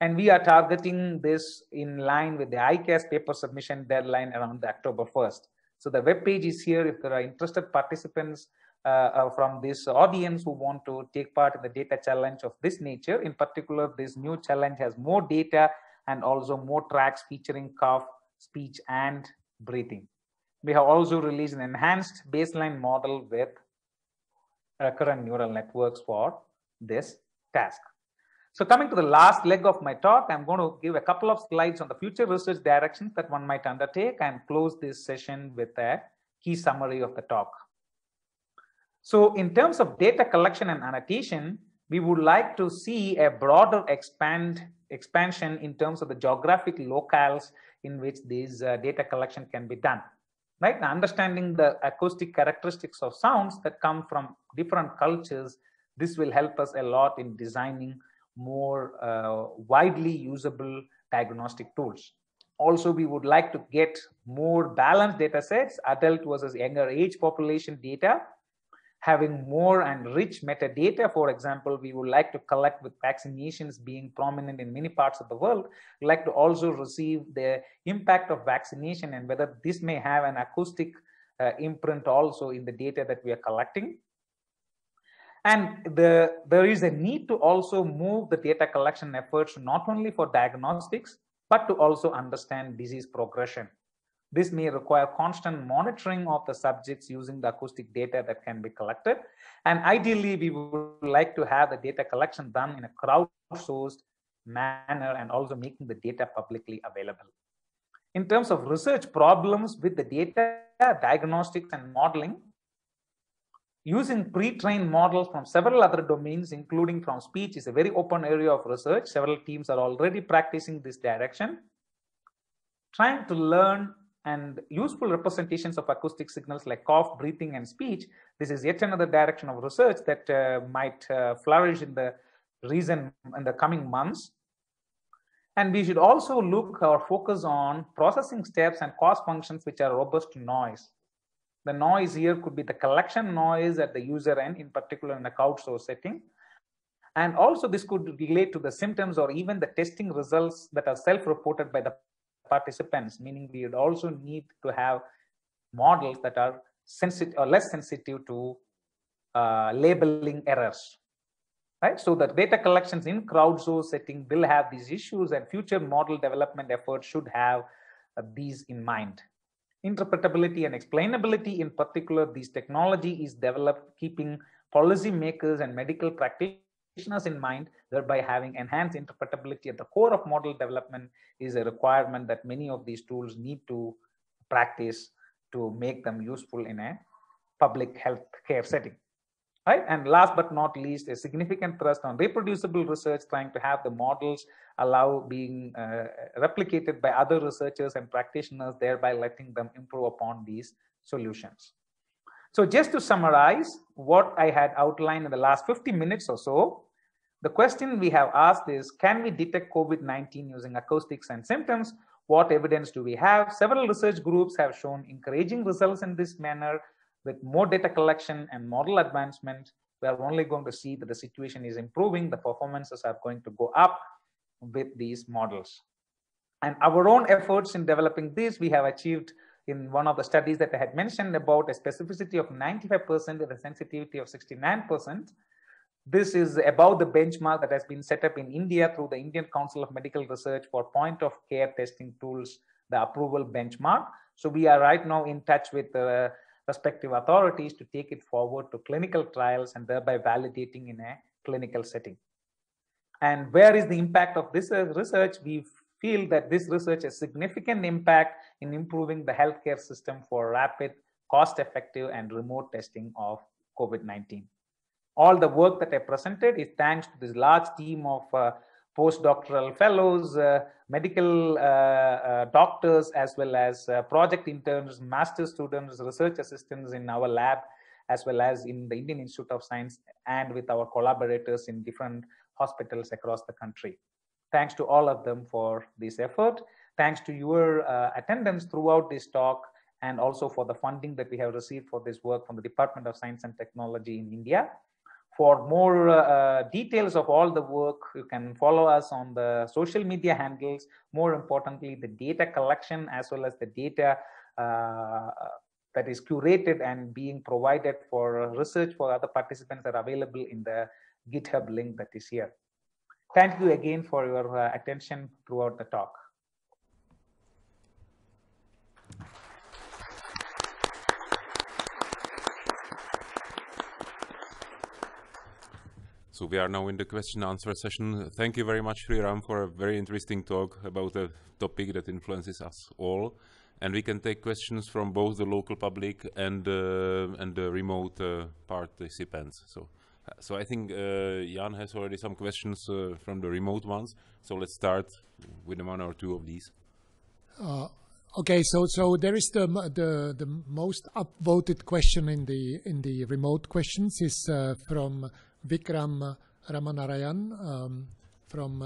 And we are targeting this in line with the ICAS paper submission deadline around the October 1st. So the web page is here if there are interested participants from this audience who want to take part in the data challenge of this nature. In particular, this new challenge has more data and also more tracks featuring cough, speech, and breathing. We have also released an enhanced baseline model with recurrent neural networks for this task. So coming to the last leg of my talk, I'm going to give a couple of slides on the future research directions that one might undertake and close this session with a key summary of the talk. So in terms of data collection and annotation, we would like to see a broader expansion in terms of the geographic locales in which this data collection can be done. Right? Understanding the acoustic characteristics of sounds that come from different cultures, this will help us a lot in designing more widely usable diagnostic tools. Also, we would like to get more balanced data sets, adult versus younger age population data, having more and rich metadata. For example, we would like to collect, with vaccinations being prominent in many parts of the world, we'd like to also receive the impact of vaccination and whether this may have an acoustic imprint also in the data that we are collecting. And there is a need to also move the data collection efforts not only for diagnostics, but to also understand disease progression. This may require constant monitoring of the subjects using the acoustic data that can be collected. And ideally, we would like to have the data collection done in a crowdsourced manner and also making the data publicly available. In terms of research problems with the data, diagnostics and modeling, using pre-trained models from several other domains, including from speech, is a very open area of research. Several teams are already practicing this direction. Trying to learn and useful representations of acoustic signals like cough, breathing, and speech. This is yet another direction of research that might flourish in the coming months. And we should also look or focus on processing steps and cost functions which are robust to noise. The noise here could be the collection noise at the user end, in particular in a crowdsourced setting. And also this could relate to the symptoms or even the testing results that are self-reported by the participants, meaning we would also need to have models that are sensitive or less sensitive to labeling errors, right? So the data collections in crowdsourced setting will have these issues, and future model development efforts should have these in mind. Interpretability and explainability, in particular, this technology is developed keeping policymakers and medical practitioners in mind, thereby having enhanced interpretability at the core of model development is a requirement that many of these tools need to practice to make them useful in a public health care setting. Right? And last but not least, a significant thrust on reproducible research, trying to have the models allow being replicated by other researchers and practitioners, thereby letting them improve upon these solutions. So just to summarize what I had outlined in the last 50 minutes or so, the question we have asked is, can we detect COVID-19 using acoustics and symptoms? What evidence do we have? Several research groups have shown encouraging results in this manner. With more data collection and model advancement, we are only going to see that the situation is improving. The performances are going to go up with these models. And our own efforts in developing this, we have achieved in one of the studies that I had mentioned about a specificity of 95% with a sensitivity of 69%. This is about the benchmark that has been set up in India through the Indian Council of Medical Research for point of care testing tools, the approval benchmark. So we are right now in touch with respective authorities to take it forward to clinical trials and thereby validating in a clinical setting. And where is the impact of this research? We feel that this research has significant impact in improving the healthcare system for rapid, cost-effective, and remote testing of COVID-19. All the work that I presented is thanks to this large team of postdoctoral fellows, medical doctors, as well as project interns, master students, research assistants in our lab, as well as in the Indian Institute of Science, and with our collaborators in different hospitals across the country. Thanks to all of them for this effort. Thanks to your attendance throughout this talk, and also for the funding that we have received for this work from the Department of Science and Technology in India. For more details of all the work, you can follow us on the social media handles. More importantly, the data collection as well as the data that is curated and being provided for research for other participants are available in the GitHub link that is here. Thank you again for your attention throughout the talk. So we are now in the question and answer session. Thank you very much, Sriram, for a very interesting talk about a topic that influences us all. And we can take questions from both the local public and the remote participants. So I think Jan has already some questions from the remote ones. So let's start with one or two of these. Okay, so there is the most upvoted question in the remote questions is from Vikram Ramanarayan from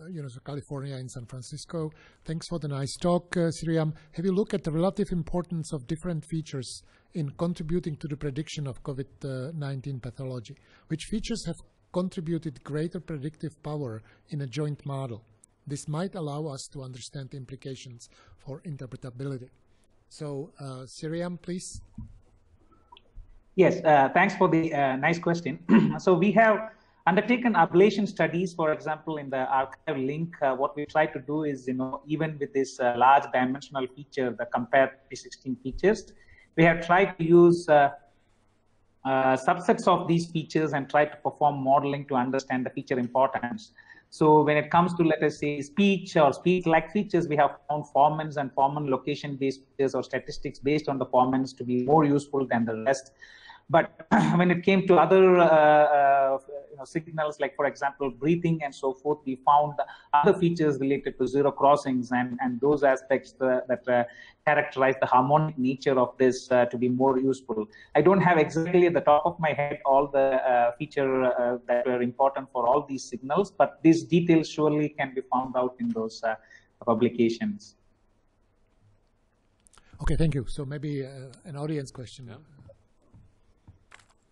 University of California in San Francisco. Thanks for the nice talk, Sriram. Have you looked at the relative importance of different features in contributing to the prediction of COVID-19 pathology? Which features have contributed greater predictive power in a joint model? This might allow us to understand the implications for interpretability. So, Sriram, please. Yes, thanks for the nice question. So we have Undertaken ablation studies, for example, in the archive link, what we try to do is, even with this large dimensional feature, the compare P16 features, we have tried to use subsets of these features and try to perform modeling to understand the feature importance. So when it comes to, let us say, speech or speech-like features, we have found formants and formant location-based features or statistics based on the formants to be more useful than the rest. But when it came to other signals, like, for example, breathing and so forth, we found other features related to zero crossings and those aspects that characterize the harmonic nature of this to be more useful. I don't have exactly at the top of my head all the features that were important for all these signals, but these details surely can be found out in those publications. Okay, thank you. So maybe an audience question. Yeah.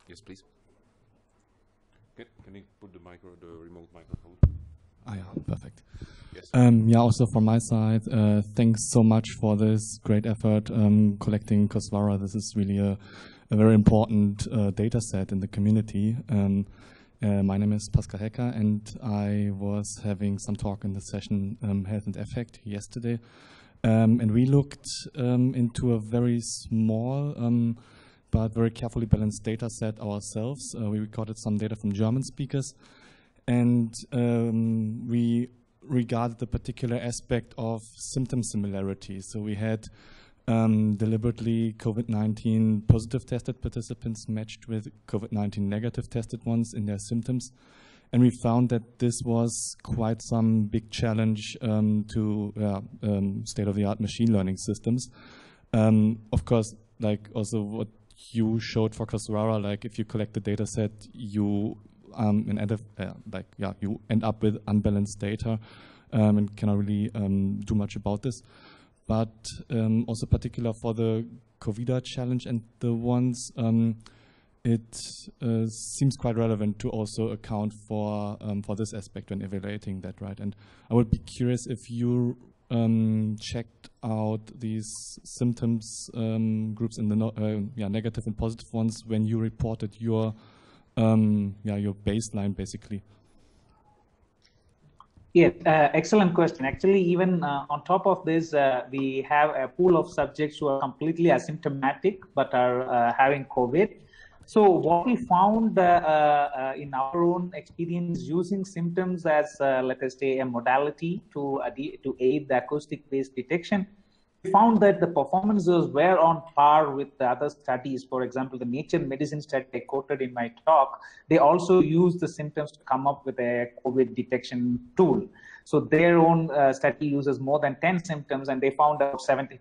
Yes, please. Can you put the remote microphone? Ah, yeah, perfect. Yes. Yeah, also from my side, thanks so much for this great effort collecting Kosvara. This is really a very important data set in the community. My name is Pascal Hecker, and I was having some talk in the session Health and Effect yesterday. And we looked into a very small but very carefully balanced data set ourselves. We recorded some data from German speakers, and we regarded the particular aspect of symptom similarity. So we had deliberately COVID-19 positive tested participants matched with COVID-19 negative tested ones in their symptoms. And we found that this was quite some big challenge to state-of-the-art machine learning systems. Of course, like also what you showed for Kosvara, like if you collect the data set, you you end up with unbalanced data and cannot really do much about this. But also particular for the COVID challenge and the ones, it seems quite relevant to also account for this aspect when evaluating that, right? And I would be curious if you checked out these symptoms groups in the negative and positive ones when you reported your baseline, basically. Yeah, excellent question. Actually, even on top of this, we have a pool of subjects who are completely asymptomatic but are having COVID. So what we found in our own experience using symptoms as, let us say, a modality to aid the acoustic-based detection, we found that the performances were on par with the other studies. For example, the Nature Medicine study I quoted in my talk, they also used the symptoms to come up with a COVID detection tool. So their own study uses more than 10 symptoms, and they found about 75%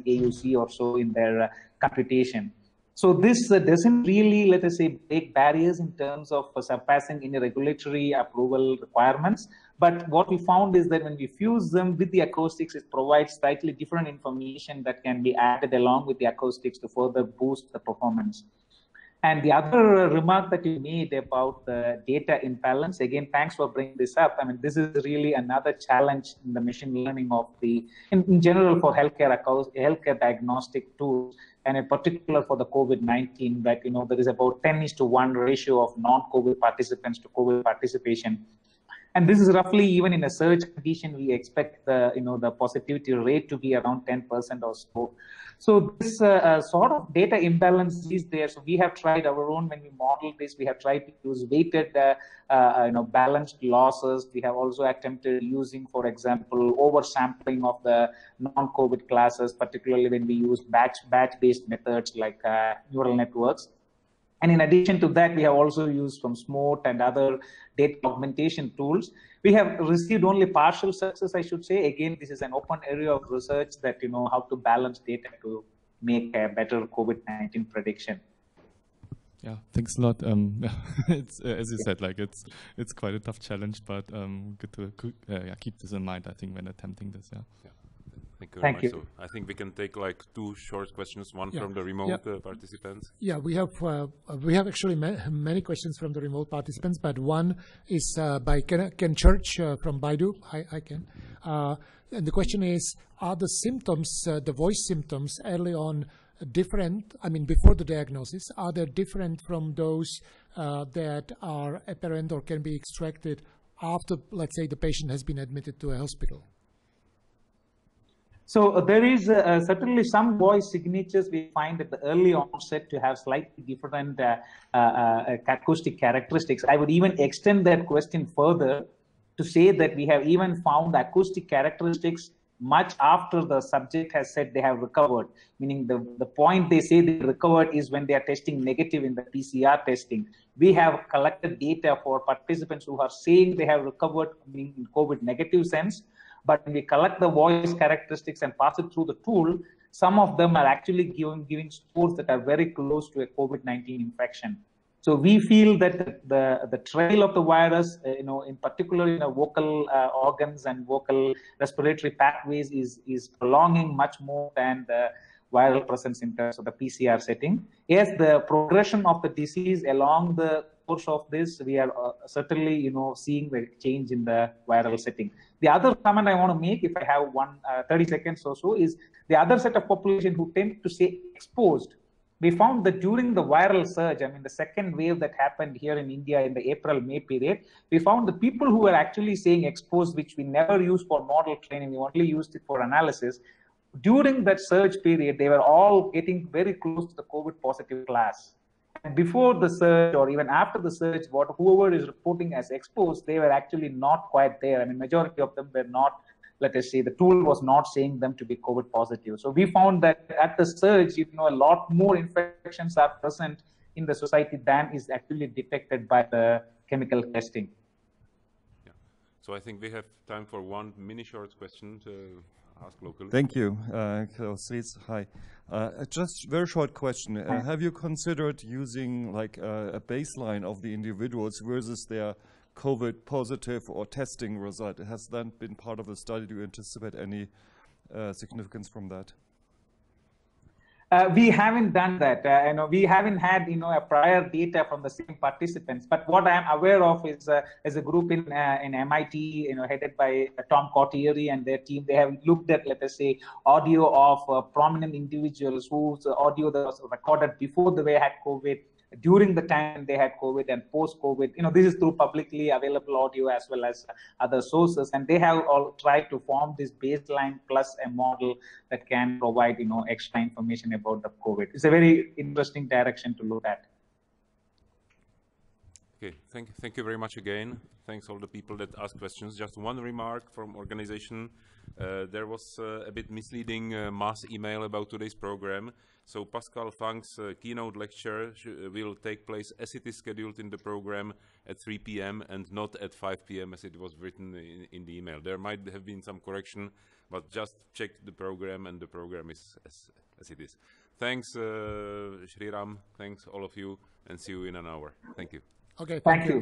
AUC or so in their computation. So this doesn't really, let us say, break barriers in terms of surpassing any regulatory approval requirements. But what we found is that when we fuse them with the acoustics, it provides slightly different information that can be added along with the acoustics to further boost the performance. And the other remark that you made about the data imbalance, again, thanks for bringing this up. I mean, this is really another challenge in the machine learning of in general for healthcare diagnostic tools, and in particular for the COVID-19, that, there is about 10:1 ratio of non-COVID participants to COVID participation. And this is roughly, even in a surge condition, we expect the positivity rate to be around 10% or so. So this sort of data imbalance is there. So we have tried our own, when we model this, we have tried to use weighted, balanced losses. We have also attempted using, for example, oversampling of the non-COVID classes, particularly when we use batch-based methods like neural networks. And in addition to that, we have also used from SMOT and other data augmentation tools. We have received only partial success, I should say. Again, this is an open area of research that, how to balance data to make a better COVID-19 prediction. Yeah, thanks a lot. It's as you said, like it's quite a tough challenge, but good to keep this in mind, I think, when attempting this. Yeah. Thank you very much. So I think we can take like 2 short questions, one from the remote participants. Yeah, we have actually many questions from the remote participants, but one is by Ken Church from Baidu. Hi Ken. And the question is, are the symptoms, the voice symptoms early on, different, I mean, before the diagnosis, are they different from those that are apparent or can be extracted after, let's say, the patient has been admitted to a hospital? So there is certainly some voice signatures we find at the early onset to have slightly different acoustic characteristics. I would even extend that question further to say that we have even found acoustic characteristics much after the subject has said they have recovered, meaning the point they say they recovered is when they are testing negative in the PCR testing. We have collected data for participants who are saying they have recovered, meaning in COVID negative sense, but when we collect the voice characteristics and pass it through the tool, some of them are actually giving scores that are very close to a COVID-19 infection. So we feel that the trail of the virus, in particular in vocal organs and vocal respiratory pathways is prolonging much more than the viral presence in terms of the PCR setting. Yes, the progression of the disease along the course of this, we are certainly, seeing the change in the viral setting. The other comment I want to make, if I have 30 seconds or so, is the other set of population who tend to say exposed. We found that during the viral surge, I mean, the second wave that happened here in India in the April-May period, we found the people who were actually saying exposed, which we never used for model training, we only used it for analysis. During that surge period, they were all getting very close to the COVID positive class. And before the surge or even after the surge, whoever is reporting as exposed, they were actually not quite there. I mean, majority of them were not, let us say, the tool was not saying them to be COVID positive. So we found that at the surge, a lot more infections are present in the society than is actually detected by the chemical testing. Yeah. So I think we have time for one mini short question to ask locally. Thank you. Hi. Just very short question. Have you considered using like a baseline of the individuals versus their COVID positive or testing result? Has that been part of the study? Do you anticipate any significance from that? We haven't done that. We haven't had a prior data from the same participants. But what I am aware of is a group in MIT, headed by Tom Cortieri and their team. They have looked at, let us say, audio of prominent individuals whose audio that was recorded before they had COVID, during the time they had COVID, and post-COVID. This is through publicly available audio as well as other sources, and they have all tried to form this baseline plus a model that can provide extra information about the COVID. It's a very interesting direction to look at. Okay, thank you very much again. Thanks all the people that asked questions. Just one remark from organization. There was a bit misleading mass email about today's program. So Pascal Fang's keynote lecture will take place as it is scheduled in the program at 3 p.m. and not at 5 p.m. as it was written in the email. There might have been some correction, but just check the program, and the program is as it is. Thanks, Sriram. Thanks all of you, and see you in an hour. Thank you. Okay, thank you.